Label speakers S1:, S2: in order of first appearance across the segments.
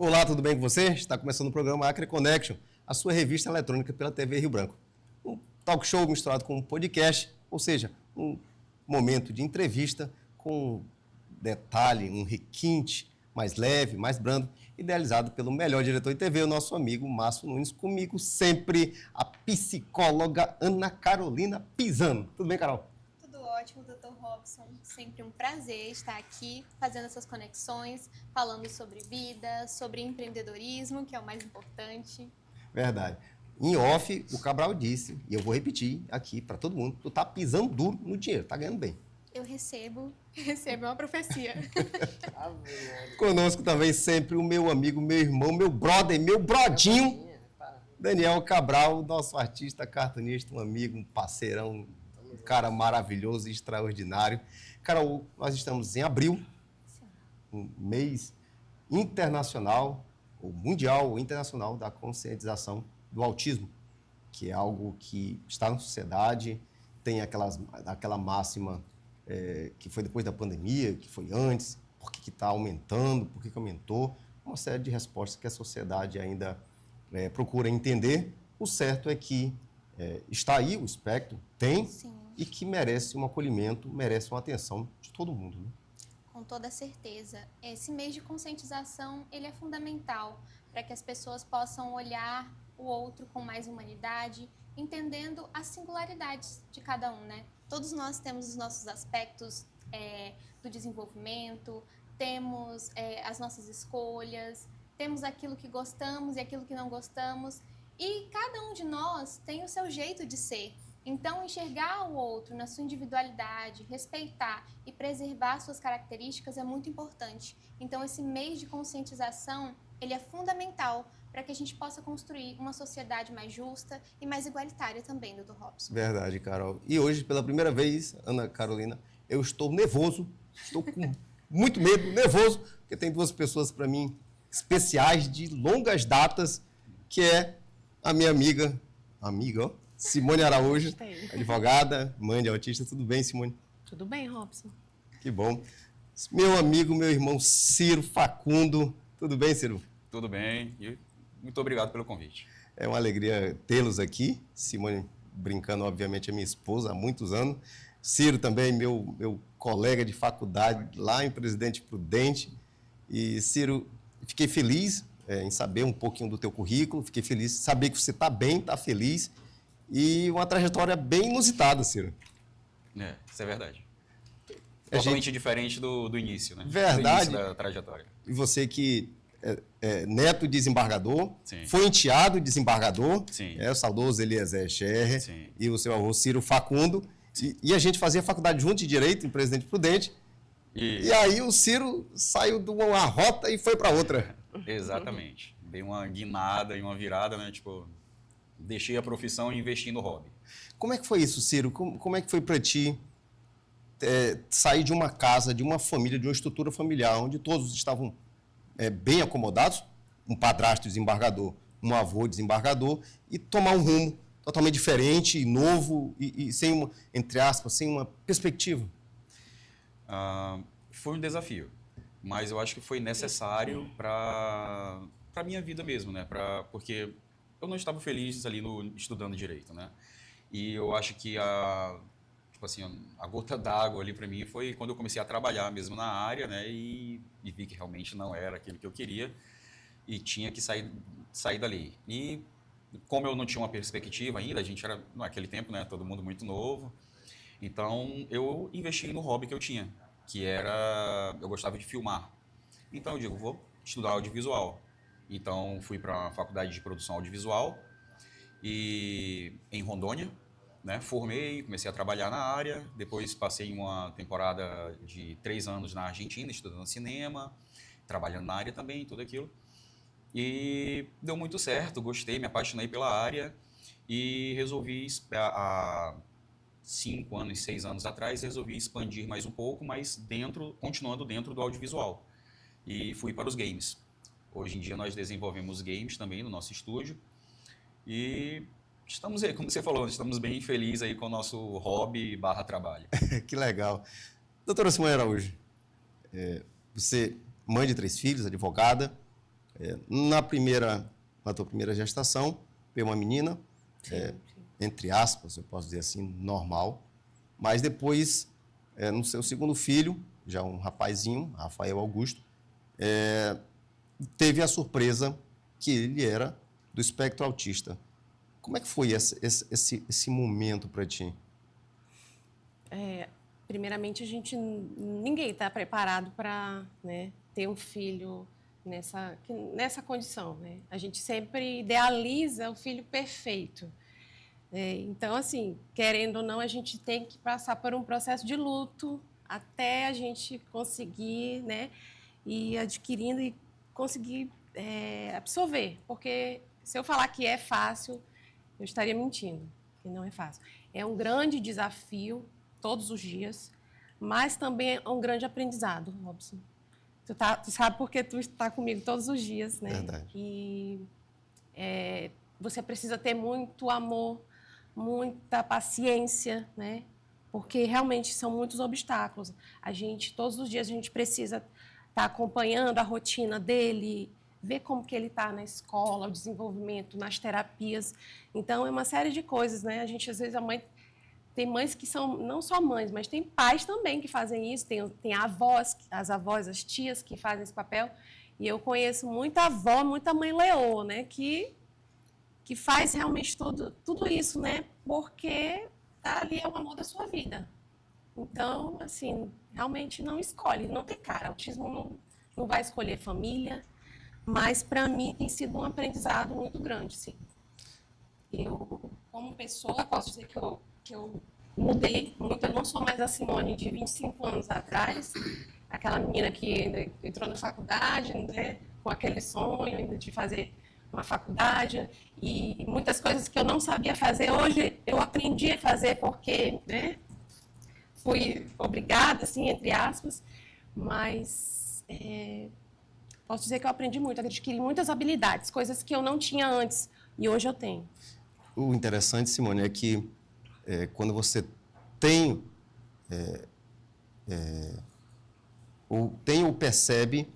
S1: Olá, tudo bem com você? Está começando o programa Acre Connection, a sua revista eletrônica pela TV Rio Branco. Um talk show misturado com um podcast, ou seja, um momento de entrevista com um detalhe, um requinte mais leve, mais brando, idealizado pelo melhor diretor de TV, o nosso amigo Márcio Nunes. Comigo sempre a psicóloga Ana Carolina Pisano. Tudo bem, Carol?
S2: Tudo ótimo, Dr. Robson. Sempre um prazer estar aqui fazendo essas conexões, falando sobre vida, sobre empreendedorismo, que é o mais importante.
S1: Verdade. Em off, o Cabral disse, e eu vou repetir aqui para todo mundo, tu tá pisando duro no dinheiro, tá ganhando bem.
S2: Eu recebo uma profecia.
S1: Conosco também sempre o meu amigo, meu irmão, meu brother, meu brodinho, Daniel Cabral, nosso artista, cartunista, um amigo, um parceirão, um cara maravilhoso e extraordinário. Carol, nós estamos em abril, um mês internacional, ou mundial ou internacional da conscientização do autismo, que é algo que está na sociedade, tem aquela máxima que foi depois da pandemia, que foi antes, por que está aumentando, por que aumentou, uma série de respostas que a sociedade ainda procura entender. O certo é que está aí o espectro, tem,
S2: Sim.
S1: E que merece um acolhimento, merece uma atenção de todo mundo, né?
S2: Com toda certeza. Esse mês de conscientização, ele é fundamental para que as pessoas possam olhar o outro com mais humanidade, entendendo as singularidades de cada um, né? Todos nós temos os nossos aspectos do desenvolvimento, temos as nossas escolhas, temos aquilo que gostamos e aquilo que não gostamos, e cada um de nós tem o seu jeito de ser. Então, enxergar o outro na sua individualidade, respeitar e preservar suas características é muito importante. Então, esse mês de conscientização, ele é fundamental para que a gente possa construir uma sociedade mais justa e mais igualitária também, Dr. Robson.
S1: Verdade, Carol. E hoje, pela primeira vez, Ana Carolina, eu estou nervoso, estou com muito medo, nervoso, porque tem duas pessoas para mim especiais de longas datas, que é a minha amiga, ó, Simone Araújo, advogada, mãe de autista. Tudo bem, Simone?
S3: Tudo bem, Robson.
S1: Que bom. Meu amigo, meu irmão Ciro Facundo. Tudo bem, Ciro?
S4: Tudo bem e muito obrigado pelo convite.
S1: É uma alegria tê-los aqui. Simone, brincando, obviamente, é minha esposa há muitos anos. Ciro também, meu colega de faculdade lá em Presidente Prudente. E, Ciro, fiquei feliz em saber um pouquinho do teu currículo, fiquei feliz em saber que você está bem, está feliz. E uma trajetória bem inusitada, Ciro.
S4: Isso é verdade. Totalmente diferente do início, né?
S1: Verdade.
S4: Do início da trajetória.
S1: E você que é neto de desembargador,
S4: Sim.
S1: foi enteado de desembargador,
S4: Sim.
S1: O saudoso Eliezer Scherrer,
S4: Sim.
S1: E o seu avô Ciro Facundo. E a gente fazia faculdade junto de Direito em Presidente Prudente. E aí o Ciro saiu de uma rota e foi para outra.
S4: Exatamente. Dei uma guinada e uma virada, né? Tipo, deixei a profissão e investi no hobby.
S1: Como é que foi isso, Ciro? Como é que foi para ti sair de uma casa, de uma família, de uma estrutura familiar, onde todos estavam bem acomodados, um padrasto desembargador, um avô desembargador, e tomar um rumo totalmente diferente, novo e sem uma, entre aspas, sem uma perspectiva?
S4: Foi um desafio, mas eu acho que foi necessário para a minha vida mesmo, né? Porque eu não estava feliz ali estudando direito, né? E eu acho que a gota d'água ali para mim foi quando eu comecei a trabalhar mesmo na área, né? E vi que realmente não era aquilo que eu queria e tinha que sair dali. E como eu não tinha uma perspectiva ainda, a gente era naquele tempo, né? Todo mundo muito novo. Então eu investi no hobby que eu tinha, que era eu gostava de filmar. Então eu digo, vou estudar audiovisual. Então, fui para a faculdade de produção audiovisual e em Rondônia, né? Formei, comecei a trabalhar na área. Depois passei uma temporada de 3 anos na Argentina, estudando cinema, trabalhando na área também, tudo aquilo. E deu muito certo, gostei, me apaixonei pela área e resolvi, há 5 anos, 6 anos atrás, resolvi expandir mais um pouco, mas continuando dentro do audiovisual. E fui para os games. Hoje em dia nós desenvolvemos games também no nosso estúdio e estamos aí, como você falou, estamos bem felizes aí com o nosso hobby / trabalho.
S1: Que legal. Doutora Simone Araújo, você, mãe de 3 filhos, advogada, Na tua primeira gestação, veio uma menina, entre aspas, eu posso dizer assim, normal, mas depois, no seu segundo filho, já um rapazinho, Rafael Augusto, teve a surpresa que ele era do espectro autista. Como é que foi esse momento para ti?
S3: Primeiramente, ninguém está preparado para, né, ter um filho nessa condição, né? A gente sempre idealiza o filho perfeito. Então, assim, querendo ou não, a gente tem que passar por um processo de luto até a gente conseguir, né, ir adquirindo e conseguir absorver. Porque se eu falar que é fácil, eu estaria mentindo, que não é fácil. É um grande desafio todos os dias, mas também é um grande aprendizado, Robson. Tu sabe porque tu está comigo todos os dias, né?
S1: Verdade.
S3: E você precisa ter muito amor, muita paciência, né? Porque realmente são muitos obstáculos. Todos os dias, a gente precisa estar acompanhando a rotina dele, ver como que ele está na escola, o desenvolvimento, nas terapias. Então, é uma série de coisas, né? Às vezes, tem mães que são, não só mães, mas tem pais também que fazem isso, tem avós, as tias que fazem esse papel. E eu conheço muita avó, muita mãe leoa, né? Que faz realmente tudo isso, né? Porque ali é o amor da sua vida. Então, assim, realmente não escolhe, não tem cara. Autismo não vai escolher família, mas para mim tem sido um aprendizado muito grande, sim. Eu, como pessoa, posso dizer que eu mudei muito. Eu não sou mais a Simone de 25 anos atrás, aquela menina que entrou na faculdade, né, com aquele sonho ainda de fazer uma faculdade, e muitas coisas que eu não sabia fazer, hoje eu aprendi a fazer porque, né, fui obrigada, assim, entre aspas, mas posso dizer que eu aprendi muito, adquiri muitas habilidades, coisas que eu não tinha antes, e hoje eu tenho.
S1: O interessante, Simone, é que quando você tem ou percebe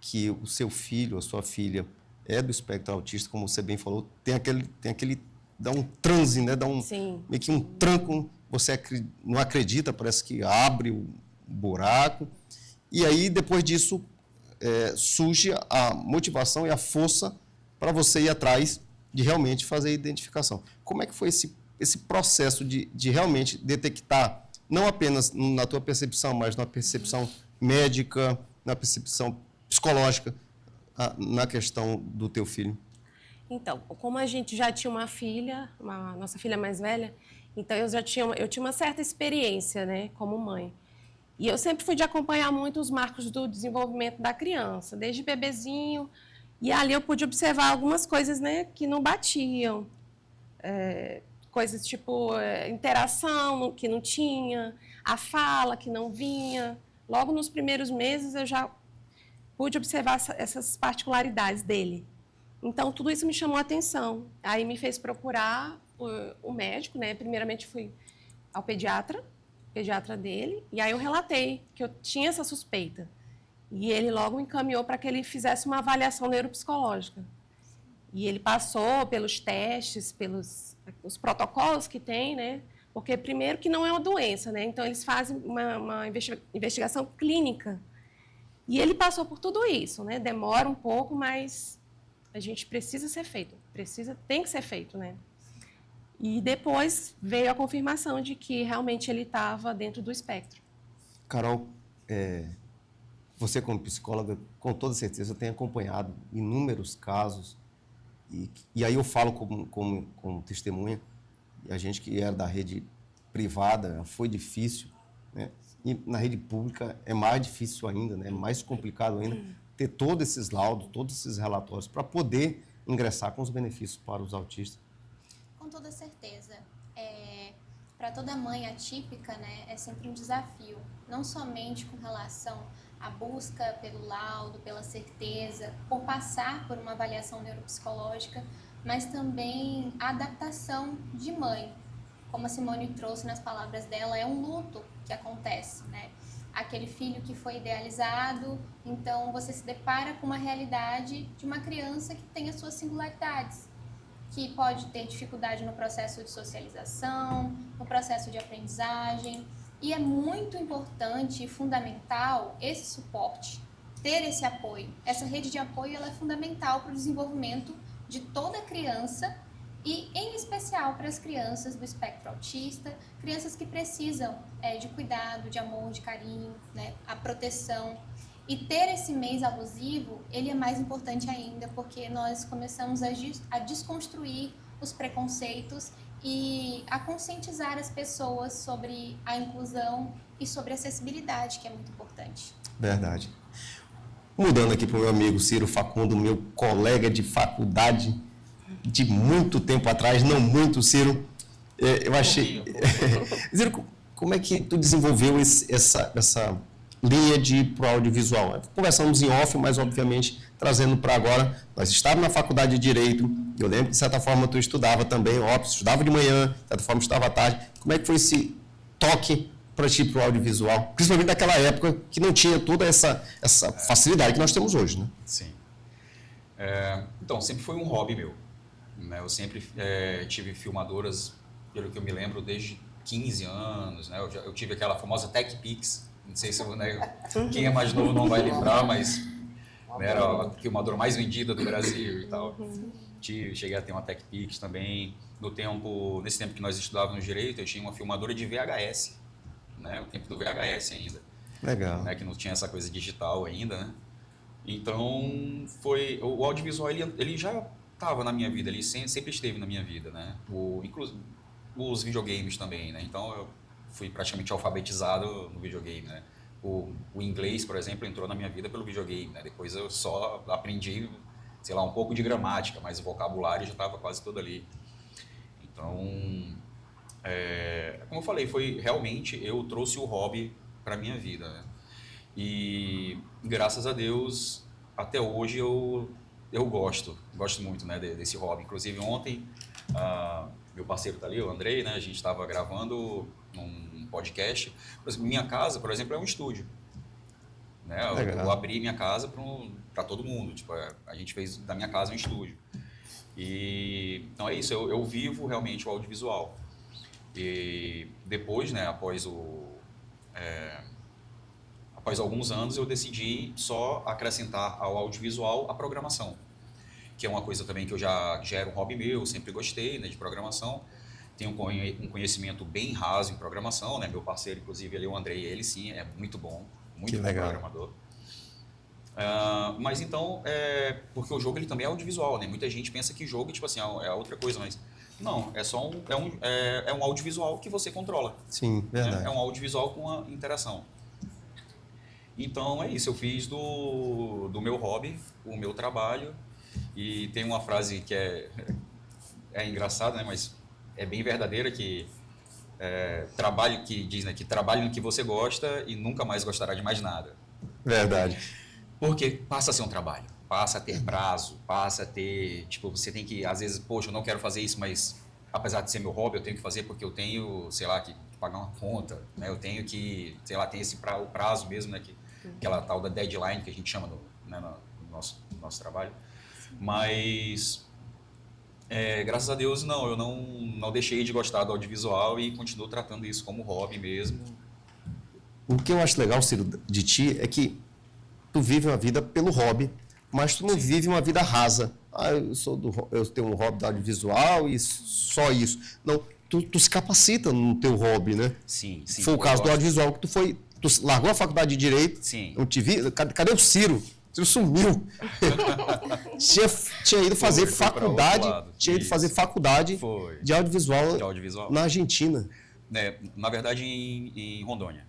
S1: que o seu filho, a sua filha é do espectro autista, como você bem falou, tem aquele dá um transe, né?
S3: Sim.
S1: Meio que um tranco, você não acredita, parece que abre o buraco. E aí, depois disso, surge a motivação e a força para você ir atrás de realmente fazer a identificação. Como é que foi esse processo de realmente detectar, não apenas na tua percepção, mas na percepção médica, na percepção psicológica, na questão do teu filho?
S3: Então, como a gente já tinha uma filha, nossa filha mais velha, então eu tinha uma certa experiência, né, como mãe. E eu sempre fui de acompanhar muito os marcos do desenvolvimento da criança, desde bebezinho, e ali eu pude observar algumas coisas, né, que não batiam. Coisas tipo interação que não tinha, a fala que não vinha. Logo nos primeiros meses eu já pude observar essas particularidades dele. Então, tudo isso me chamou a atenção. Aí me fez procurar o médico, né? Primeiramente fui ao pediatra dele, e aí eu relatei que eu tinha essa suspeita. E ele logo me encaminhou para que ele fizesse uma avaliação neuropsicológica. E ele passou pelos testes, pelos os protocolos que tem, né? Porque, primeiro, que não é uma doença, né? Então, eles fazem uma investigação clínica. E ele passou por tudo isso, né? Demora um pouco, mas a gente precisa ser feito. Tem que ser feito, né? E depois veio a confirmação de que realmente ele estava dentro do espectro.
S1: Carol, você como psicóloga, com toda certeza, tem acompanhado inúmeros casos, e aí eu falo como testemunha, e a gente que era da rede privada, foi difícil, né? E na rede pública é mais difícil ainda, né? Mais complicado ainda, ter todos esses laudos, todos esses relatórios, para poder ingressar com os benefícios para os autistas.
S2: Com toda certeza. Para toda mãe atípica, né, é sempre um desafio, não somente com relação à busca pelo laudo, pela certeza, por passar por uma avaliação neuropsicológica, mas também a adaptação de mãe. Como a Simone trouxe nas palavras dela, é um luto que acontece, né? aquele filho que foi idealizado. Então, você se depara com uma realidade de uma criança que tem as suas singularidades, que pode ter dificuldade no processo de socialização, no processo de aprendizagem. E é muito importante e fundamental esse suporte, ter esse apoio. Essa rede de apoio ela é fundamental para o desenvolvimento de toda criança e, em especial, para as crianças do espectro autista, crianças que precisam de cuidado, de amor, de carinho, né, a proteção. E ter esse mês alusivo, ele é mais importante ainda, porque nós começamos a desconstruir os preconceitos e a conscientizar as pessoas sobre a inclusão e sobre a acessibilidade, que é muito importante.
S1: Verdade. Mudando aqui para o meu amigo Ciro Facundo, meu colega de faculdade de muito tempo atrás, não muito, Ciro. Eu achei... Ciro, como é que tu desenvolveu essa linha de ir para o audiovisual? Conversamos em off, mas obviamente trazendo para agora. Nós estávamos na faculdade de Direito, eu lembro que de certa forma tu estudava também, estudava de manhã, de certa forma estudava à tarde. Como é que foi esse toque para ti para o audiovisual? Principalmente naquela época que não tinha toda essa facilidade que nós temos hoje, né?
S4: Sim. Então, sempre foi um hobby meu, né? Eu sempre tive filmadoras, pelo que eu me lembro, desde 15 anos, né? Eu tive aquela famosa TechPix, não sei se quem é mais novo não vai lembrar, mas era a filmadora mais vendida do Brasil e tal. Cheguei a ter uma TechPix também. Nesse tempo que nós estudávamos Direito, eu tinha uma filmadora de VHS, né? O tempo do VHS ainda.
S1: Legal.
S4: Né? Que não tinha essa coisa digital ainda, né? Então, o audiovisual, ele já estava na minha vida, ele sempre esteve na minha vida, né? Inclusive os videogames também, né? Então, eu fui praticamente alfabetizado no videogame, né? O inglês, por exemplo, entrou na minha vida pelo videogame, né? Depois eu só aprendi, sei lá, um pouco de gramática, mas o vocabulário já estava quase todo ali. Então, como eu falei, realmente eu trouxe o hobby para minha vida, né? E graças a Deus, até hoje eu gosto muito, né, desse hobby. Inclusive ontem, meu parceiro está ali, o Andrei, né, a gente estava gravando um podcast. Minha casa, por exemplo, é um estúdio, né? Eu abri minha casa para todo mundo, tipo, a gente fez da minha casa um estúdio. Então é isso, eu vivo realmente o audiovisual. E depois, né, após alguns anos, eu decidi só acrescentar ao audiovisual a programação, que é uma coisa também que já era um hobby meu, sempre gostei, né, de programação. Tenho um conhecimento bem raso em programação, né? Meu parceiro, inclusive, ali, o Andrei, ele sim, é muito bom programador. Mas então, porque o jogo ele também é audiovisual, né? Muita gente pensa que jogo tipo assim, é outra coisa, mas não, é só um audiovisual que você controla.
S1: Sim, verdade.
S4: Né? É um audiovisual com uma interação. Então é isso, eu fiz do meu hobby o meu trabalho. E tem uma frase que é engraçada, né? Mas é bem verdadeira, que diz, né, que trabalhe no que você gosta e nunca mais gostará de mais nada.
S1: Verdade.
S4: Porque passa a ser um trabalho, passa a ter prazo, passa a ter, tipo, você tem que, às vezes, poxa, eu não quero fazer isso, mas apesar de ser meu hobby, eu tenho que fazer porque eu tenho, sei lá, que pagar uma conta, né? Eu tenho que, sei lá, tem o prazo mesmo, né? Aquela tal da deadline que a gente chama no nosso trabalho. Mas, graças a Deus, eu não deixei de gostar do audiovisual e continuo tratando isso como hobby mesmo.
S1: O que eu acho legal, Ciro, de ti, é que tu vive uma vida pelo hobby, mas tu não vive uma vida rasa. Eu tenho um hobby do audiovisual e só isso. Não, tu se capacita no teu hobby, né?
S4: Sim.
S1: Foi o caso do audiovisual, que tu largou a faculdade de Direito.
S4: Sim.
S1: Eu te vi, cadê o Ciro? O Ciro sumiu. tinha ido fazer faculdade, de audiovisual na Argentina.
S4: Na verdade, em Rondônia.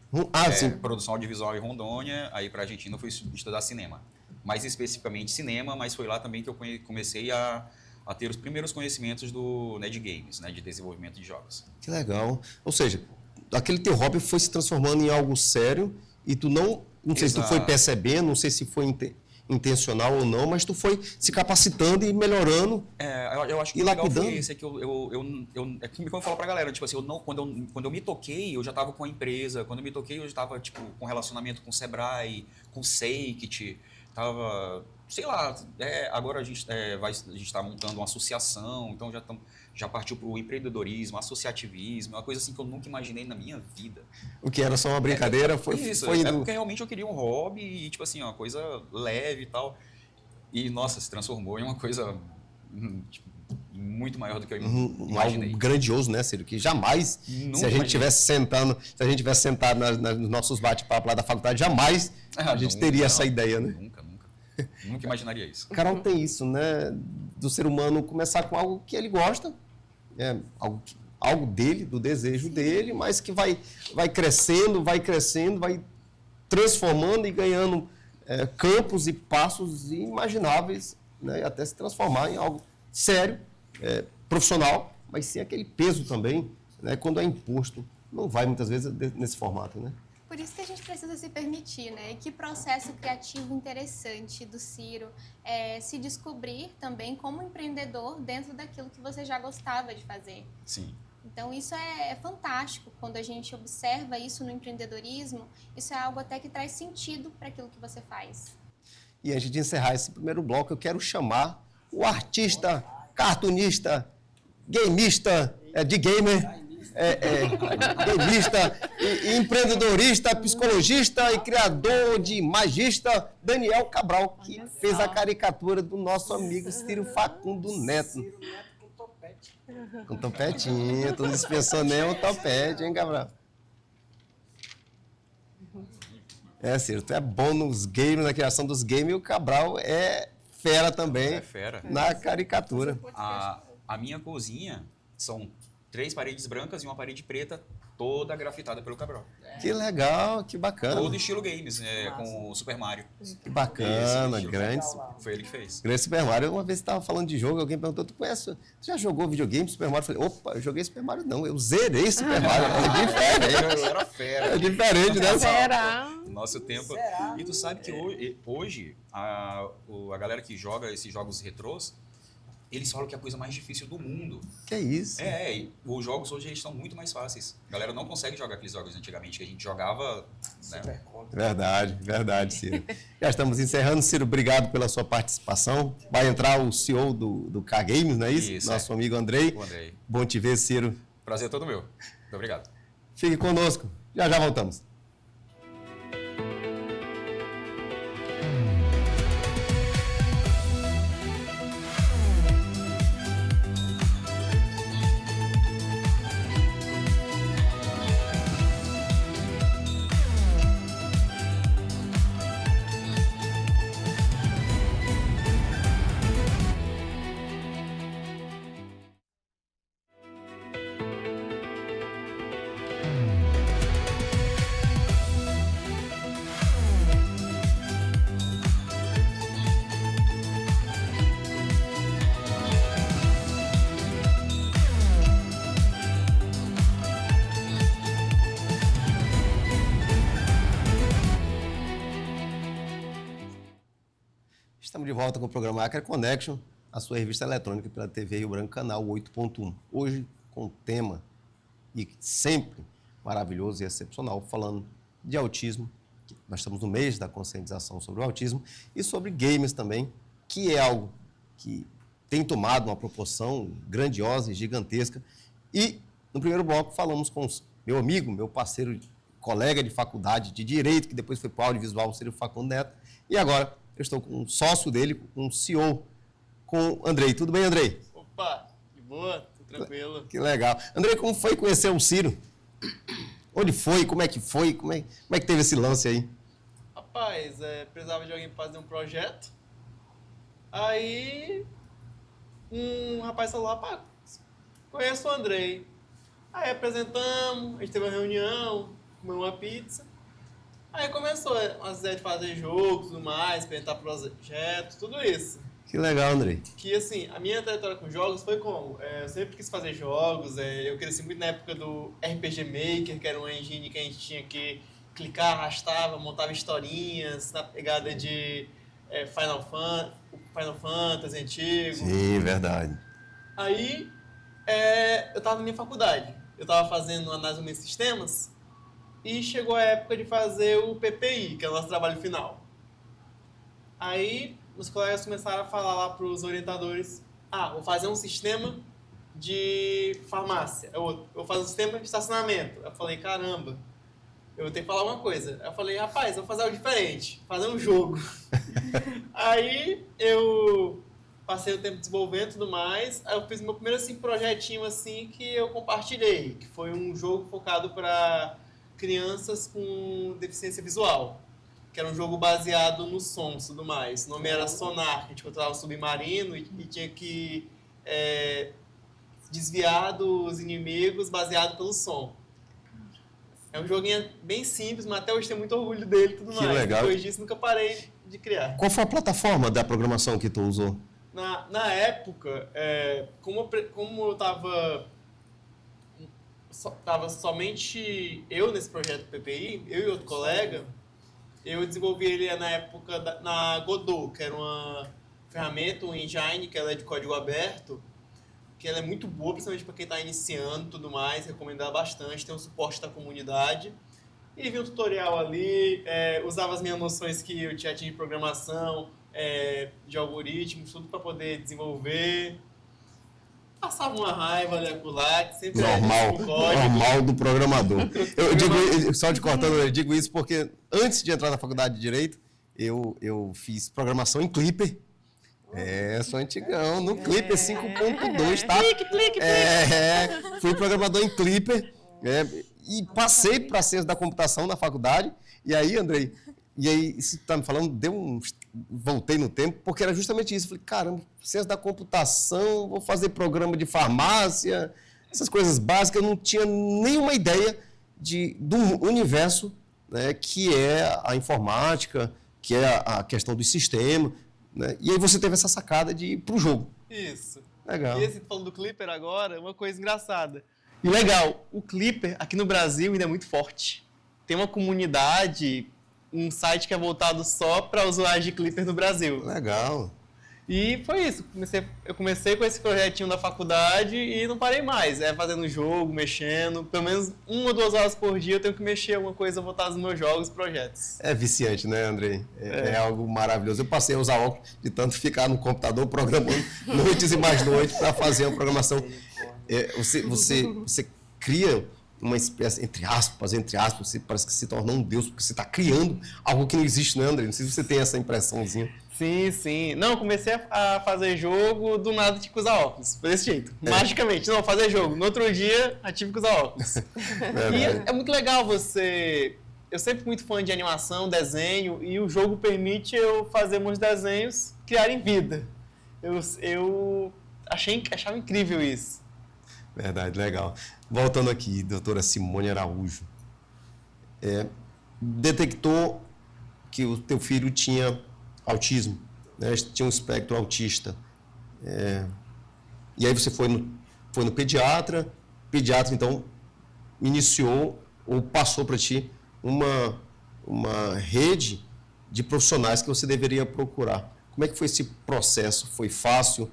S1: Sim.
S4: Produção audiovisual em Rondônia, aí para a Argentina eu fui estudar cinema. Mais especificamente cinema, mas foi lá também que eu comecei a ter os primeiros conhecimentos de games, né, de desenvolvimento de jogos.
S1: Que legal. Ou seja, aquele teu hobby foi se transformando em algo sério e tu não sei se tu foi percebendo, não sei se foi intencional ou não, mas tu foi se capacitando e melhorando.
S4: Eu acho que
S1: E
S4: o legal
S1: lapidando.
S4: foi esse, é que é como eu falo pra galera, tipo assim, quando eu me toquei, eu já tava com a empresa, quando eu me toquei, eu já tava, tipo, com relacionamento com o Sebrae, com o Seikit, tava, sei lá, agora a gente tá montando uma associação, então já partiu pro empreendedorismo, associativismo, uma coisa assim que eu nunca imaginei na minha vida.
S1: O que era só uma brincadeira foi indo...
S4: porque realmente eu queria um hobby e, tipo assim, uma coisa leve e tal. E, nossa, se transformou em uma coisa tipo, muito maior do que eu imaginei.
S1: algo grandioso, né, Ciro? Que jamais,
S4: Nunca
S1: se a gente tivesse sentado nos nossos bate-papos lá da faculdade, jamais a gente teria essa ideia, né?
S4: Nunca imaginaria isso.
S1: Carol tem isso, né? Do ser humano começar com algo que ele gosta, algo dele, do desejo dele, mas que vai crescendo, vai transformando e ganhando campos e passos inimagináveis, né? Até se transformar em algo sério, profissional, mas sem aquele peso também, né? Quando é imposto, não vai muitas vezes nesse formato, né?
S2: Por isso que a gente precisa se permitir, né? E que processo criativo interessante do Ciro se descobrir também como empreendedor dentro daquilo que você já gostava de fazer.
S4: Sim.
S2: Então, isso é fantástico. Quando a gente observa isso no empreendedorismo, isso é algo até que traz sentido para aquilo que você faz.
S1: E antes de encerrar esse primeiro bloco, eu quero chamar o cartunista, gameista, gameista, empreendedorista, psicologista e criador de magista, Daniel Cabral, que fez a caricatura do nosso amigo Ciro Facundo Neto.
S5: Ciro Neto com topete.
S1: Com topetinho, tu não dispensou nem o topete, hein, Cabral? Ciro, tu é bom nos games, na criação dos games, e o Cabral é fera também.
S4: É fera.
S1: Na caricatura.
S4: A minha cozinha são 3 paredes brancas e uma parede preta, toda grafitada pelo Cabral.
S1: Que legal, que bacana.
S4: Todo estilo games, com o Super Mario.
S1: Que bacana,
S4: Esse
S1: grande.
S4: Foi ele que fez.
S1: Grande Super Mario. Uma vez você estava falando de jogo, alguém perguntou, tu já jogou videogame Super Mario? Eu falei, opa, eu joguei Super Mario não, eu zerei Super Mario. É diferente.
S4: Eu era fera.
S1: É diferente, né?
S3: Será?
S4: Nosso tempo. E tu sabe que hoje a galera que joga esses jogos retrôs, eles falam que é a coisa mais difícil do mundo.
S1: Que isso?
S4: E os jogos hoje eles estão muito mais fáceis. A galera não consegue jogar aqueles jogos antigamente que a gente jogava, né?
S1: Verdade, Ciro. Já estamos encerrando. Ciro, obrigado pela sua participação. Vai entrar o CEO do K-Games, não é isso?
S4: Isso,
S1: Nosso amigo Andrei.
S4: O Andrei.
S1: Bom te ver, Ciro.
S4: Prazer é todo meu. Muito obrigado.
S1: Fique conosco. Já voltamos. Estamos de volta com o programa Hacker Connection, a sua revista eletrônica pela TV Rio Branco, canal 8.1. Hoje com o tema, e sempre maravilhoso e excepcional, falando de autismo. Nós estamos no mês da conscientização sobre o autismo e sobre games também, que é algo que tem tomado uma proporção grandiosa e gigantesca. E no primeiro bloco falamos com meu amigo, meu parceiro, colega de faculdade de Direito, que depois foi para o audiovisual, o Ciro Facundo Neto, e agora eu estou com um sócio dele, com um CEO, com o Andrei. Tudo bem, Andrei?
S6: Opa, de boa, tô tranquilo.
S1: Que legal. Andrei, como foi conhecer o Ciro? Onde foi? Como é que foi? Como é que teve esse lance aí?
S6: Rapaz, precisava de alguém para fazer um projeto. Aí, um rapaz falou, rapaz, conheço o Andrei. Aí apresentamos, a gente teve uma reunião, comeu uma pizza. Aí começou as ideias de fazer jogos, tudo mais, apresentar projetos, tudo isso.
S1: Que legal, Andrei.
S6: Que assim, a minha trajetória com jogos foi como? Eu sempre quis fazer jogos, eu cresci muito na época do RPG Maker, que era uma engine que a gente tinha que clicar, arrastava, montava historinhas, na pegada de Final Fantasy antigo.
S1: Sim, verdade.
S6: Aí, eu estava na minha faculdade. Eu estava fazendo análise de sistemas e chegou a época de fazer o PPI, que é o nosso trabalho final. Aí, os colegas começaram a falar lá para os orientadores, vou fazer um sistema de farmácia, eu vou fazer um sistema de estacionamento. Eu falei, caramba, eu vou ter que falar uma coisa. Eu falei, rapaz, eu vou fazer algo diferente, fazer um jogo. Aí eu passei o tempo desenvolvendo e tudo mais, aí eu fiz meu primeiro assim, projetinho assim que eu compartilhei, que foi um jogo focado para crianças com deficiência visual, que era um jogo baseado no som e tudo mais. O nome era Sonar, a gente controlava um submarino e tinha que desviar dos inimigos baseado pelo som. É um joguinho bem simples, mas até hoje tenho muito orgulho dele e tudo mais.
S1: Legal.
S6: Depois disso, nunca parei de criar.
S1: Qual foi a plataforma da programação que tu usou?
S6: Na época, como eu tava somente eu nesse projeto PPI, eu e outro colega, eu desenvolvi ele na época na Godot, que era uma ferramenta, um engine, que ela é de código aberto, que ela é muito boa, principalmente para quem está iniciando e tudo mais, recomendo ela bastante, tem um suporte da comunidade. E vi um tutorial ali, usava as minhas noções que eu já tinha de programação, de algoritmos, tudo para poder desenvolver. Passava uma raiva ali acolá, que sempre
S1: normal do programador. Eu digo, só te cortando, eu digo isso porque antes de entrar na faculdade de Direito, eu fiz programação em Clipper. Sou antigão, no Clipper 5.2, tá?
S6: Clique.
S1: Fui programador em Clipper e passei para ciência da computação na faculdade. E aí, Andrei, isso que tá me falando, voltei no tempo, porque era justamente isso. Falei, caramba, ciência da computação, vou fazer programa de farmácia, essas coisas básicas. Eu não tinha nenhuma ideia do universo, né, que é a informática, que é a questão do sistema. Né? E aí você teve essa sacada de ir para o jogo.
S6: Isso.
S1: Legal.
S6: E esse falando do Clipper agora, uma coisa engraçada. E legal, o Clipper aqui no Brasil ainda é muito forte. Tem uma comunidade, um site que é voltado só para usuários de Clipper no Brasil.
S1: Legal.
S6: E foi isso. Eu comecei com esse projetinho da faculdade e não parei mais. Fazendo jogo, mexendo. Pelo menos 1 ou 2 horas por dia eu tenho que mexer alguma coisa voltada nos meus jogos e projetos.
S1: É viciante, né, Andrei? É algo maravilhoso. Eu passei a usar óculos de tanto ficar no computador programando noites e mais noites para fazer uma programação. Você cria uma espécie, entre aspas, você parece que se torna um deus, porque você está criando algo que não existe, né, Andrei? Não sei se você tem essa impressãozinha.
S6: Sim. Não, comecei a fazer jogo, do nada tive que usar óculos. Foi desse jeito. Magicamente. Não, fazer jogo. No outro dia, eu tive que usar óculos. E é muito legal você... Eu sempre fui muito fã de animação, desenho, e o jogo permite eu fazer meus desenhos criarem vida. Eu achava incrível isso.
S1: Verdade, legal. Voltando aqui, doutora Simone Araújo. Detectou que o teu filho tinha autismo, né? Tinha um espectro autista. E aí você foi no pediatra, então iniciou ou passou para ti uma rede de profissionais que você deveria procurar. Como é que foi esse processo? Foi fácil?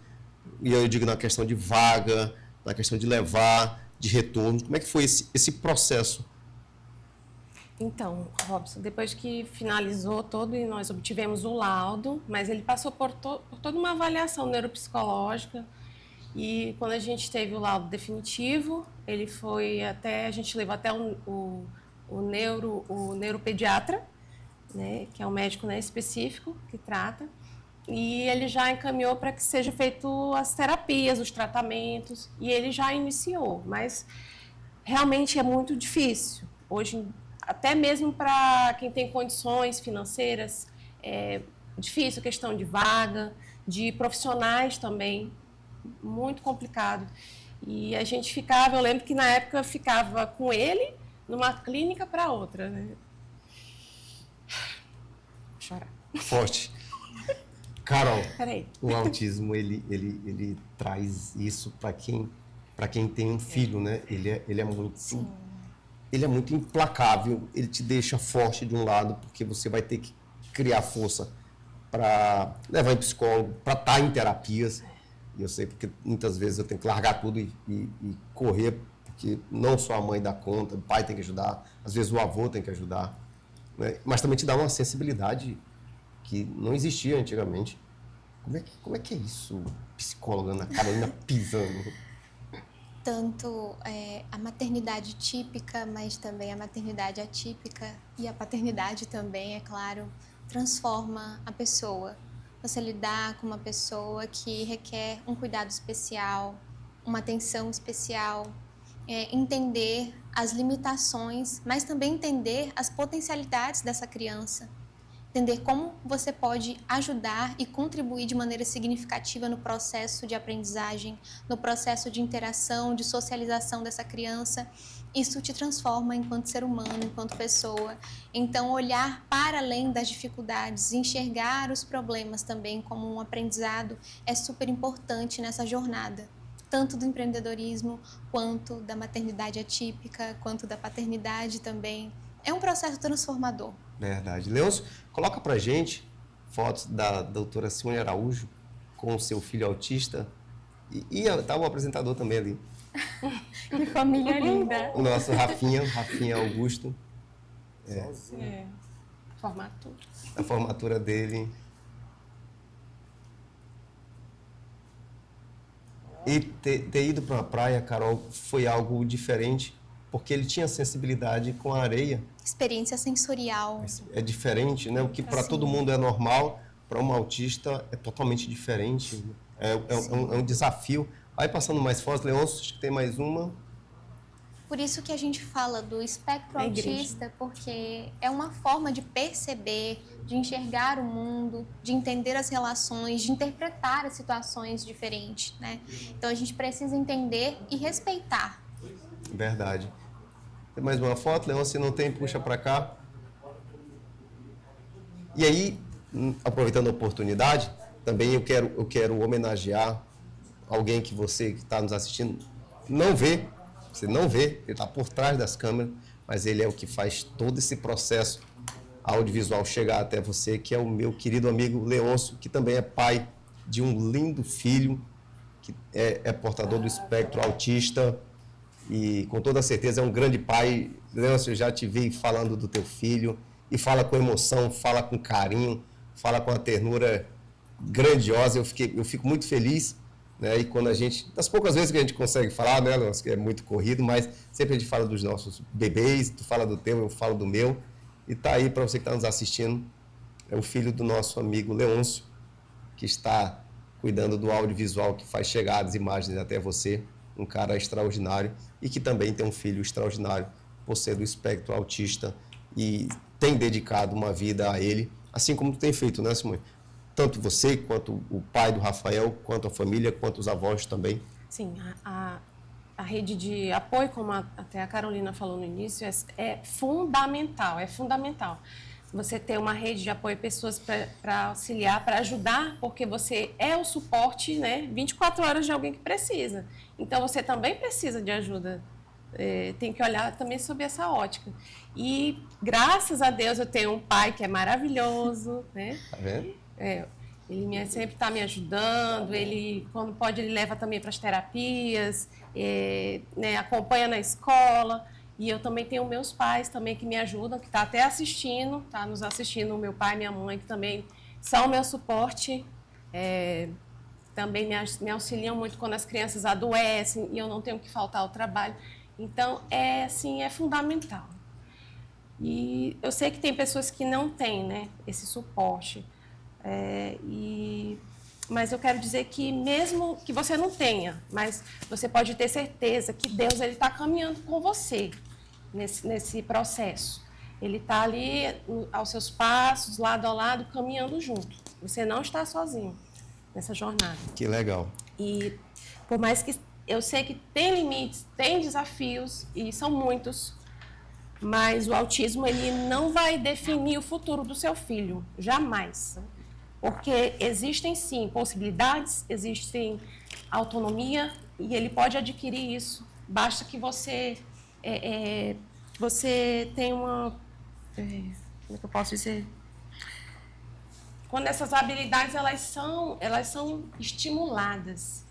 S1: E eu digo na questão de vaga, na questão de levar, de retorno. Como é que foi esse processo?
S3: Então, Robson, depois que finalizou todo e nós obtivemos o laudo, mas ele passou por toda uma avaliação neuropsicológica e quando a gente teve o laudo definitivo, a gente levou até o neuropediatra, né, que é um médico, né, específico que trata, e ele já encaminhou para que seja feito as terapias, os tratamentos, e ele já iniciou, mas realmente é muito difícil. Hoje, até mesmo para quem tem condições financeiras, é difícil a questão de vaga, de profissionais também, muito complicado. E a gente eu lembro que na época eu ficava com ele numa clínica para outra, né? Vou chorar.
S1: Forte. Carol,
S3: Peraí.
S1: o autismo, ele traz isso para quem tem um filho, né? Ele é muito... Sim. Ele é muito implacável, ele te deixa forte de um lado, porque você vai ter que criar força para levar em psicólogo, para estar em terapias. E eu sei porque muitas vezes eu tenho que largar tudo e correr, porque não só a mãe dá conta, o pai tem que ajudar, às vezes o avô tem que ajudar, né? Mas também te dá uma sensibilidade que não existia antigamente. Como é que é isso, psicóloga Ana Carolina pisando?
S2: Tanto a maternidade típica, mas também a maternidade atípica e a paternidade também, é claro, transforma a pessoa. Você lidar com uma pessoa que requer um cuidado especial, uma atenção especial, entender as limitações, mas também entender as potencialidades dessa criança. Entender como você pode ajudar e contribuir de maneira significativa no processo de aprendizagem, no processo de interação, de socialização dessa criança. Isso te transforma enquanto ser humano, enquanto pessoa. Então, olhar para além das dificuldades, enxergar os problemas também como um aprendizado é super importante nessa jornada, tanto do empreendedorismo, quanto da maternidade atípica, quanto da paternidade também. É um processo transformador.
S1: Verdade. Leôncio, coloca pra gente fotos da doutora Simone Araújo com o seu filho autista e tá o apresentador também ali.
S3: Que família linda.
S1: O nosso Rafinha Augusto,
S3: Formatura.
S1: a formatura dele. E ter ido para uma praia, Carol, foi algo diferente, porque ele tinha sensibilidade com a areia.
S2: Experiência sensorial.
S1: É diferente, né? O que para todo mundo é normal, para um autista é totalmente diferente. É um desafio. Vai passando mais fotos, Leôncio, acho que tem mais uma.
S2: Por isso que a gente fala do espectro autista, porque é uma forma de perceber, de enxergar o mundo, de entender as relações, de interpretar as situações diferentes, né? Então a gente precisa entender e respeitar.
S1: Verdade. Tem mais uma foto, Leôncio, se não tem, puxa para cá. E aí, aproveitando a oportunidade, também eu quero homenagear alguém que você que está nos assistindo não vê, você não vê, ele está por trás das câmeras, mas ele é o que faz todo esse processo audiovisual chegar até você, que é o meu querido amigo Leôncio, que também é pai de um lindo filho, que é portador do espectro autista e com toda certeza é um grande pai. Leôncio, eu já te vi falando do teu filho e fala com emoção, fala com carinho, fala com uma ternura grandiosa. Eu fico muito feliz, né? E quando a gente, das poucas vezes que a gente consegue falar, né, Leôncio, que é muito corrido, mas sempre a gente fala dos nossos bebês, tu fala do teu, eu falo do meu, e tá aí para você que está nos assistindo, é o filho do nosso amigo Leôncio, que está cuidando do audiovisual que faz chegar as imagens até você, um cara extraordinário e que também tem um filho extraordinário por ser do espectro autista e tem dedicado uma vida a ele, assim como tu tem feito, né, Simone? Tanto você, quanto o pai do Rafael, quanto a família, quanto os avós também.
S3: Sim, a rede de apoio, como até a Carolina falou no início, é fundamental, é fundamental. Você ter uma rede de apoio, pessoas para auxiliar, para ajudar, porque você é o suporte, né, 24 horas de alguém que precisa. Então, você também precisa de ajuda. Tem que olhar também sob essa ótica. E, graças a Deus, eu tenho um pai que é maravilhoso, né?
S1: Tá vendo?
S3: Ele sempre está me ajudando, ele, quando pode, ele leva também para as terapias, né, acompanha na escola. E eu também tenho meus pais também que me ajudam, que está até assistindo, está nos assistindo, o meu pai e minha mãe, que também são o meu suporte. Também me auxiliam muito quando as crianças adoecem e eu não tenho que faltar ao trabalho. Então, é fundamental. E eu sei que tem pessoas que não têm, né, esse suporte. Mas eu quero dizer que mesmo que você não tenha, mas você pode ter certeza que Deus está caminhando com você nesse processo. Ele está ali aos seus passos, lado a lado, caminhando junto. Você não está sozinho nessa jornada.
S1: Que legal.
S3: E por mais que eu sei que tem limites, tem desafios, e são muitos, mas o autismo ele não vai definir o futuro do seu filho, jamais. Porque existem, sim, possibilidades, existem autonomia, e ele pode adquirir isso. Basta que você tenha uma... como é que eu posso dizer? quando essas habilidades elas são estimuladas.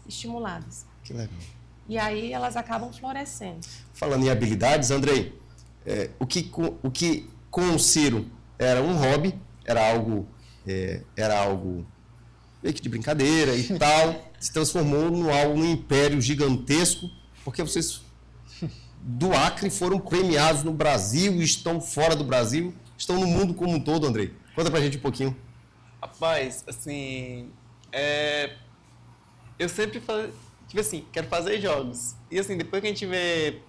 S1: Que legal.
S3: E aí elas acabam florescendo.
S1: Falando em habilidades, Andrei, o que com o Ciro era um hobby, era algo meio que de brincadeira e tal, se transformou num império gigantesco, porque vocês do Acre foram premiados no Brasil, estão fora do Brasil, estão no mundo como um todo, Andrei. Conta pra gente um pouquinho.
S6: Rapaz, assim, eu sempre falei, tipo assim, quero fazer jogos. E assim, depois que a gente vê,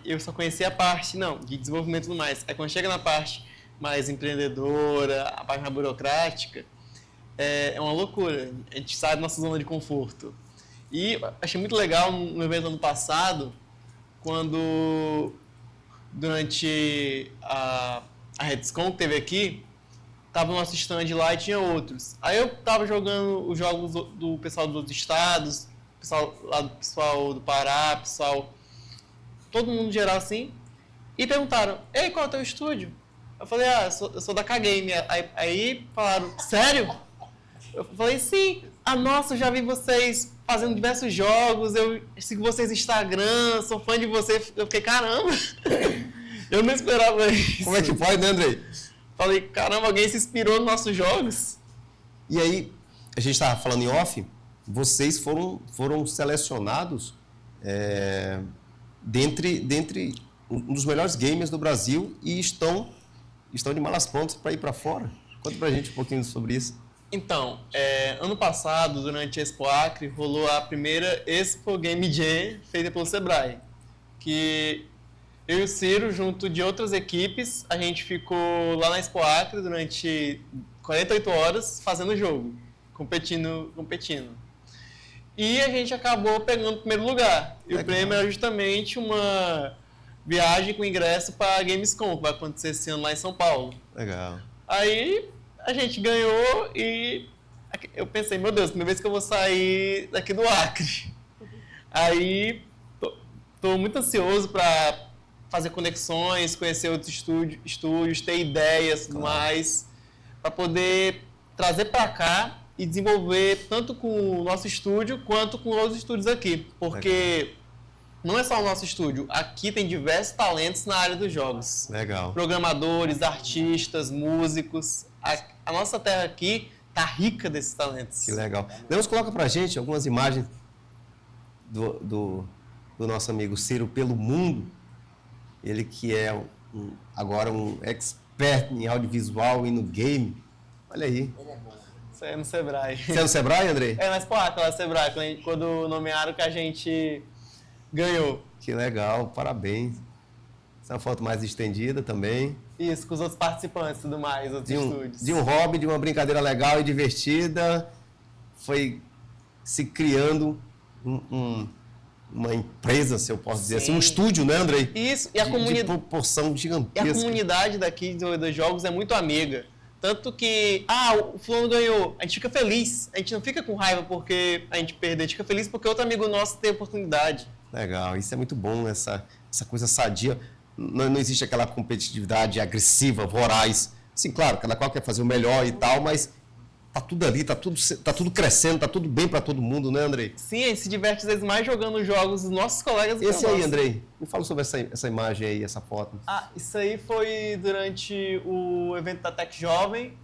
S6: eu só conhecia a parte, de desenvolvimento e tudo mais. Aí quando chega na parte mais empreendedora, a parte mais burocrática, é uma loucura. A gente sai da nossa zona de conforto. E achei muito legal no evento ano passado, quando durante a RedScon que teve aqui, tava o nosso stand lá e tinha outros. Aí eu tava jogando os jogos do pessoal dos outros estados, pessoal do Pará, pessoal, todo mundo geral assim, e perguntaram, ei, qual é o teu estúdio? Eu falei, eu sou da K-Game. Aí falaram, sério? Eu falei, sim. Nossa, eu já vi vocês fazendo diversos jogos, eu sigo vocês no Instagram, sou fã de vocês. Eu fiquei, caramba, eu não esperava isso.
S1: Como é que pode, né, Andrei?
S6: Falei, caramba, alguém se inspirou nos nossos jogos.
S1: E aí, a gente estava falando em off, vocês foram selecionados dentre um dos melhores gamers do Brasil e estão de malas prontas para ir para fora. Conta pra gente um pouquinho sobre isso.
S6: Então, ano passado, durante a Expo Acre, rolou a primeira Expo Game Jam feita pelo Sebrae, que eu e o Ciro, junto de outras equipes, a gente ficou lá na Expo Acre durante 48 horas fazendo o jogo, competindo. E a gente acabou pegando o primeiro lugar. E o prêmio era justamente uma viagem com ingresso para a Gamescom, que vai acontecer esse ano lá em São Paulo.
S1: Legal.
S6: Aí a gente ganhou e eu pensei, meu Deus, primeira vez que eu vou sair daqui do Acre. Aí tô muito ansioso para fazer conexões, conhecer outros estúdios, ter ideias e tudo mais, para poder trazer para cá e desenvolver tanto com o nosso estúdio quanto com outros estúdios aqui. Porque não é só o nosso estúdio, aqui tem diversos talentos na área dos jogos.
S1: Legal.
S6: Programadores, artistas, músicos. A nossa terra aqui tá rica desses talentos.
S1: Que legal. Deus coloca pra gente algumas imagens do nosso amigo Ciro pelo mundo. Ele que é agora um expert em audiovisual e no game. Olha aí.
S6: Isso aí é no Sebrae.
S1: Você é no Sebrae, Andrei?
S6: É na Expo Acre, lá no Sebrae, quando nomearam que a gente ganhou.
S1: Que legal, parabéns. Essa é uma foto mais estendida também.
S6: Isso, com os outros participantes e tudo mais, outros estúdios.
S1: De um hobby, de uma brincadeira legal e divertida, foi se criando uma empresa, se eu posso dizer assim, um estúdio, né, Andrei?
S6: Isso, e a
S1: de proporção
S6: E
S1: gigantesca.
S6: a comunidade daqui dos jogos é muito amiga. Tanto que, o fulano ganhou, a gente fica feliz. A gente não fica com raiva porque a gente perdeu, a gente fica feliz porque outro amigo nosso tem oportunidade.
S1: Legal, isso é muito bom, essa coisa sadia. Não existe aquela competitividade agressiva, voraz. Sim, claro, cada qual quer fazer o melhor e tal, mas tá tudo ali, tá tudo crescendo, tá tudo bem para todo mundo, né, Andrei?
S6: Sim, a gente se diverte às vezes mais jogando jogos dos nossos colegas.
S1: Esse aí, Andrei, me fala sobre essa imagem aí, essa foto.
S6: Isso aí foi durante o evento da Tech Jovem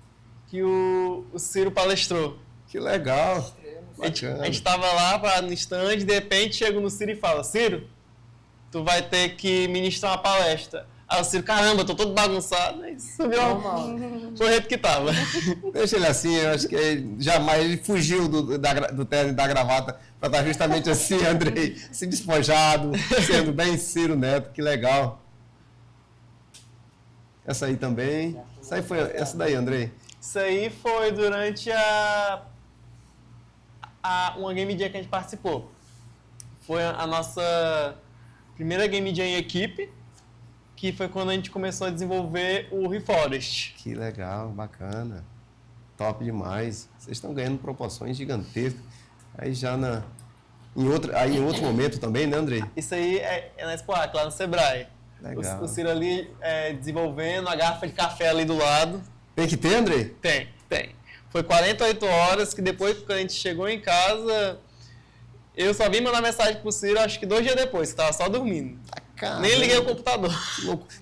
S6: que o Ciro palestrou.
S1: Que legal.
S6: A gente tava lá no stand, de repente chega no Ciro e fala, Ciro, tu vai ter que ministrar uma palestra. Aí o Ciro, caramba, tô todo bagunçado. Aí subiu o jeito que tava.
S1: Deixa ele assim, eu acho que jamais ele fugiu do terno e da gravata para estar justamente assim, Andrei, se despojado, sendo bem Ciro Neto, que legal. Essa aí também. Essa daí, Andrei.
S6: Isso aí foi durante uma Game Jam que a gente participou. Foi a nossa primeira Game Jam em equipe, que foi quando a gente começou a desenvolver o Reforest.
S1: Que legal, bacana. Top demais. Vocês estão ganhando proporções gigantescas. Aí já em outro momento também, né, Andrei?
S6: Isso aí é na Expo Acre, lá no Sebrae.
S1: Legal.
S6: O Ciro ali desenvolvendo, a garrafa de café ali do lado.
S1: Tem que ter, Andrei?
S6: Tem. Foi 48 horas que depois que a gente chegou em casa, eu só vim mandar mensagem pro Ciro, acho que 2 dias depois, que tava só dormindo. Nem liguei o computador.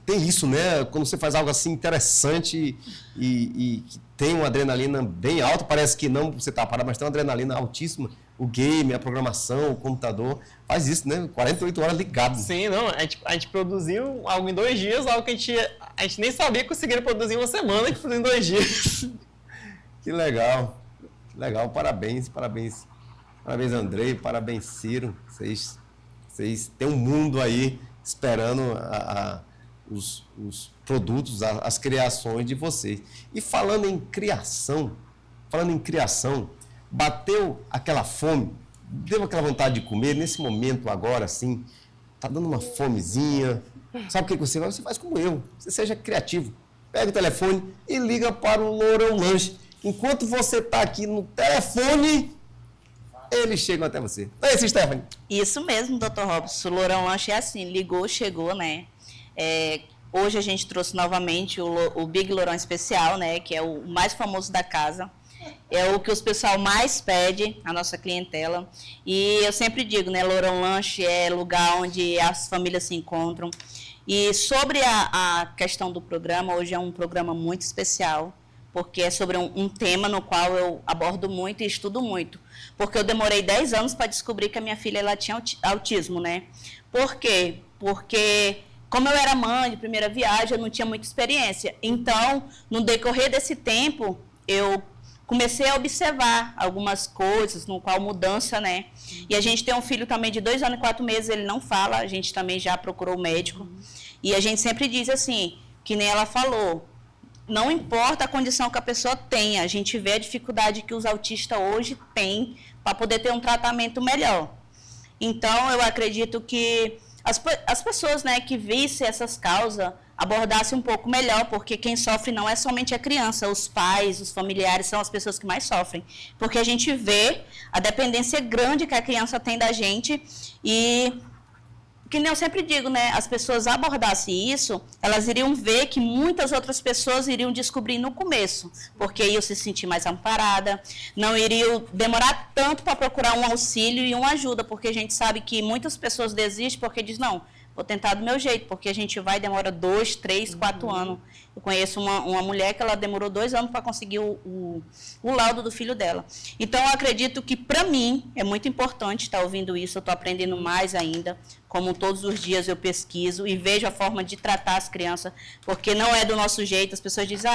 S1: Tem isso, né? Quando você faz algo assim interessante e que tem uma adrenalina bem alta, parece que não você tá parado, mas tem uma adrenalina altíssima. O game, a programação, o computador, faz isso, né? 48 horas ligado.
S6: Sim, não, a gente produziu algo em 2 dias, algo que a gente nem sabia que conseguiria produzir em uma semana, a gente produziu em 2 dias.
S1: Que legal, que legal, parabéns, parabéns. Parabéns, Andrei, parabéns, Ciro. Vocês têm um mundo aí esperando os produtos, as criações de vocês. E falando em criação, bateu aquela fome, deu aquela vontade de comer, nesse momento agora, assim, tá dando uma fomezinha. Sabe o que você faz? Você faz como eu, você seja criativo. Pega o telefone e liga para o Lourão Lanche. Enquanto você está aqui no telefone, eles chegam até você. Não é isso, Stephanie?
S5: Isso mesmo, Dr. Robson. O Lourão Lanche é assim, ligou, chegou, né? Hoje a gente trouxe novamente o Big Lourão Especial, né? Que é o mais famoso da casa. É o que os pessoal mais pede, a nossa clientela. E eu sempre digo, né? Lourão Lanche é lugar onde as famílias se encontram. E sobre a questão do programa, hoje é um programa muito especial, porque é sobre um tema no qual eu abordo muito e estudo muito. Porque eu demorei 10 anos para descobrir que a minha filha ela tinha autismo, né? Por quê? Porque, como eu era mãe de primeira viagem, eu não tinha muita experiência. Então, no decorrer desse tempo, eu comecei a observar algumas coisas, no qual mudança, né? E a gente tem um filho também de 2 anos e 4 meses, ele não fala, a gente também já procurou o médico. E a gente sempre diz assim, que nem ela falou, não importa a condição que a pessoa tenha, a gente vê a dificuldade que os autistas hoje têm para poder ter um tratamento melhor. Então, eu acredito que as pessoas, né, que vissem essas causas abordassem um pouco melhor, porque quem sofre não é somente a criança, os pais, os familiares são as pessoas que mais sofrem. Porque a gente vê a dependência grande que a criança tem da gente e... que nem eu sempre digo, né, as pessoas abordassem isso, elas iriam ver que muitas outras pessoas iriam descobrir no começo, porque iam se sentir mais amparada, não iriam demorar tanto para procurar um auxílio e uma ajuda, porque a gente sabe que muitas pessoas desistem porque diz, não, vou tentar do meu jeito, porque a gente demora 2, 3, 4 anos. Eu conheço uma mulher que ela demorou 2 anos para conseguir o laudo do filho dela. Então, eu acredito que, para mim, é muito importante estar ouvindo isso, eu estou aprendendo mais ainda, como todos os dias eu pesquiso e vejo a forma de tratar as crianças, porque não é do nosso jeito, as pessoas dizem,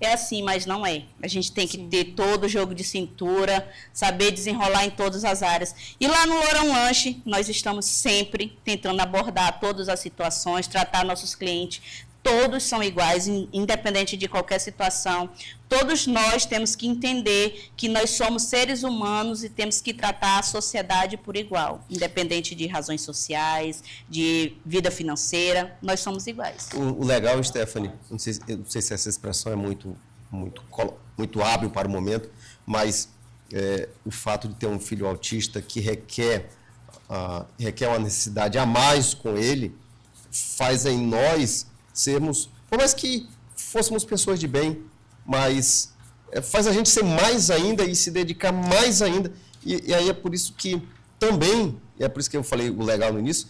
S5: é assim, mas não é. A gente tem que ter todo o jogo de cintura, saber desenrolar em todas as áreas. E lá no Lourão Lanche, nós estamos sempre tentando abordar todas as situações, tratar nossos clientes. Todos são iguais, independente de qualquer situação. Todos nós temos que entender que nós somos seres humanos e temos que tratar a sociedade por igual. Independente de razões sociais, de vida financeira, nós somos iguais.
S1: O legal, Stephanie, eu não sei se essa expressão é muito hábil para o momento, mas o fato de ter um filho autista que requer uma necessidade a mais com ele, faz em nós sermos, por mais que fôssemos pessoas de bem, mas faz a gente ser mais ainda e se dedicar mais ainda. E aí é por isso que também, e é por isso que eu falei o legal no início,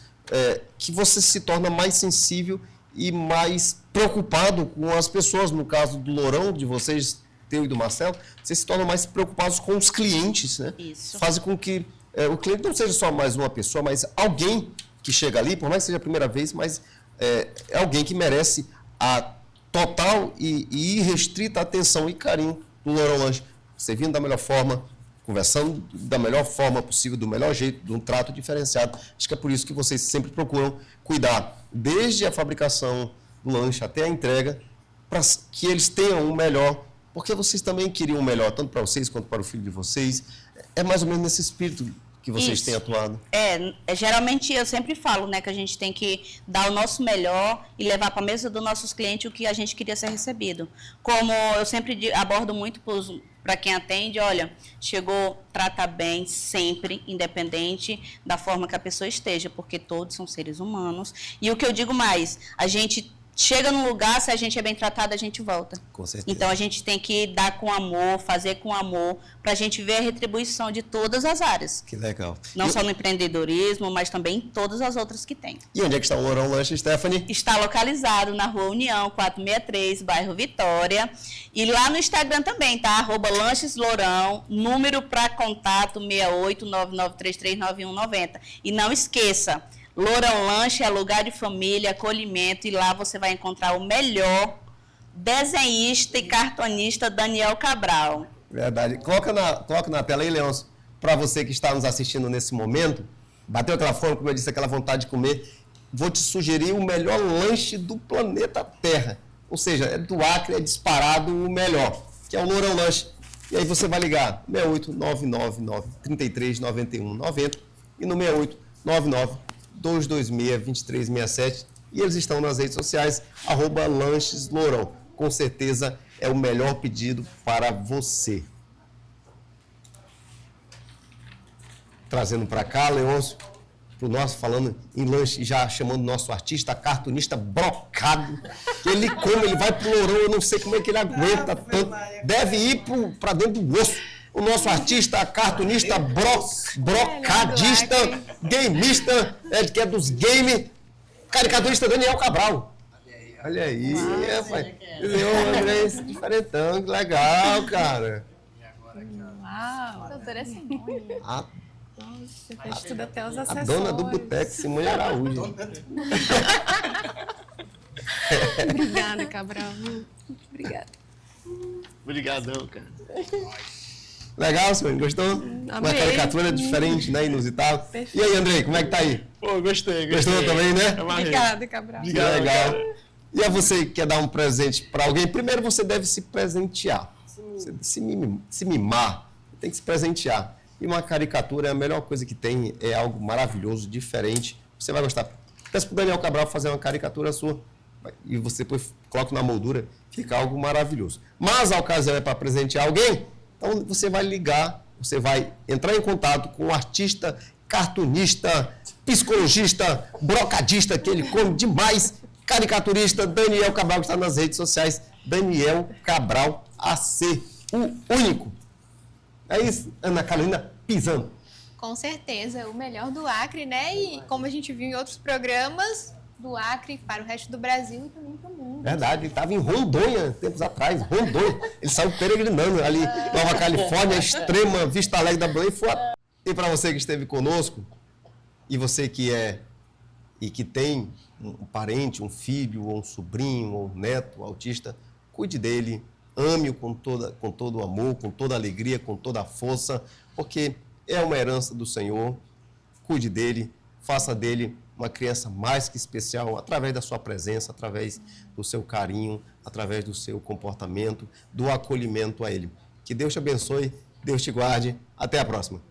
S1: que você se torna mais sensível e mais preocupado com as pessoas. No caso do Lourão, de vocês, teu e do Marcelo, vocês se tornam mais preocupados com os clientes, né?
S5: Isso.
S1: Fazem com que o cliente não seja só mais uma pessoa, mas alguém que chega ali, por mais que seja a primeira vez, mas é alguém que merece a total e irrestrita atenção e carinho do Lourão Lanche. Servindo da melhor forma, conversando da melhor forma possível, do melhor jeito, de um trato diferenciado. Acho que é por isso que vocês sempre procuram cuidar, desde a fabricação do lanche até a entrega, para que eles tenham o melhor, porque vocês também queriam o melhor, tanto para vocês quanto para o filho de vocês. É mais ou menos nesse espírito que vocês têm atuado.
S5: Geralmente eu sempre falo, né, que a gente tem que dar o nosso melhor e levar para a mesa dos nossos clientes o que a gente queria ser recebido. Como eu sempre abordo muito para quem atende, olha, chegou, trata bem sempre, independente da forma que a pessoa esteja, porque todos são seres humanos. E o que eu digo mais, a gente chega num lugar, se a gente é bem tratado, a gente volta.
S1: Com certeza.
S5: Então a gente tem que dar com amor, fazer com amor, para a gente ver a retribuição de todas as áreas.
S1: Que legal.
S5: Não só no empreendedorismo, mas também em todas as outras que tem.
S1: E onde é que está o Lourão Lanche, Stephanie?
S5: Está localizado na Rua União, 463, bairro Vitória. E lá no Instagram também, tá? @lancheslourão, número para contato 6899339190. E não esqueça, Lourão Lanche é lugar de família, acolhimento, e lá você vai encontrar o melhor desenhista e cartonista Daniel Cabral.
S1: Verdade. Coloca na tela aí, Leôncio, para você que está nos assistindo nesse momento, bateu aquela fome, como eu disse, aquela vontade de comer, vou te sugerir o melhor lanche do planeta Terra. Ou seja, é do Acre, é disparado o melhor, que é o Lourão Lanche. E aí você vai ligar 68999-339190 e no 6899-226-2367. E eles estão nas redes sociais, @lancheslourão. Com certeza é o melhor pedido para você. Trazendo para cá, Leôncio, pro nosso, falando em lanche, já chamando o nosso artista, cartunista brocado. Ele come, ele vai pro Lourão, eu não sei como é que ele aguenta tanto. Deve ir para dentro do osso. O nosso artista, cartunista brocadista, gameista, que é dos games, caricaturista Daniel Cabral. Olha aí, rapaz. André, esse diferentão, que legal, cara.
S3: Uau!
S2: Doutora Simone.
S1: A,
S3: Nossa, faz tudo até os
S1: a
S3: acessórios.
S1: dona do boteco, Simone Araújo.
S3: Obrigada, Cabral. Obrigada.
S6: Obrigadão, cara.
S1: Legal, Simone, gostou? Uma
S3: Amei.
S1: caricatura diferente, né, inusitado.
S3: Perfeito.
S1: E aí, Andrei, como é que tá aí?
S6: Pô, gostei.
S1: Gostou também, né?
S6: Amarrei.
S3: Obrigada, Cabral.
S1: Que legal. E a você que quer dar um presente para alguém, primeiro você deve se presentear. Você se mimar, tem que se presentear. E uma caricatura é a melhor coisa que tem, é algo maravilhoso, diferente. Você vai gostar. Peço para o Daniel Cabral fazer uma caricatura sua e você depois coloca na moldura, fica algo maravilhoso. Mas a ocasião é para presentear alguém, então você vai ligar, você vai entrar em contato com o artista, cartunista, psicologista, brocadista, que ele come demais, caricaturista Daniel Cabral, que está nas redes sociais, Daniel Cabral AC, o único. É isso, Ana Carolina pisando.
S2: Com certeza, o melhor do Acre, né? E como a gente viu em outros programas, do Acre para o resto do Brasil e também para o mundo.
S1: Verdade, ele estava em Rondônia, tempos atrás, Rondônia. Ele saiu peregrinando ali, Nova Califórnia, extrema, Vista Alegre da Belém. E para você que esteve conosco, e você que que tem um parente, um filho, ou um sobrinho, ou um neto autista, cuide dele, ame-o com todo o amor, com toda a alegria, com toda a força, porque é uma herança do Senhor. Cuide dele, faça dele uma criança mais que especial, através da sua presença, através do seu carinho, através do seu comportamento, do acolhimento a ele. Que Deus te abençoe, Deus te guarde. Até a próxima.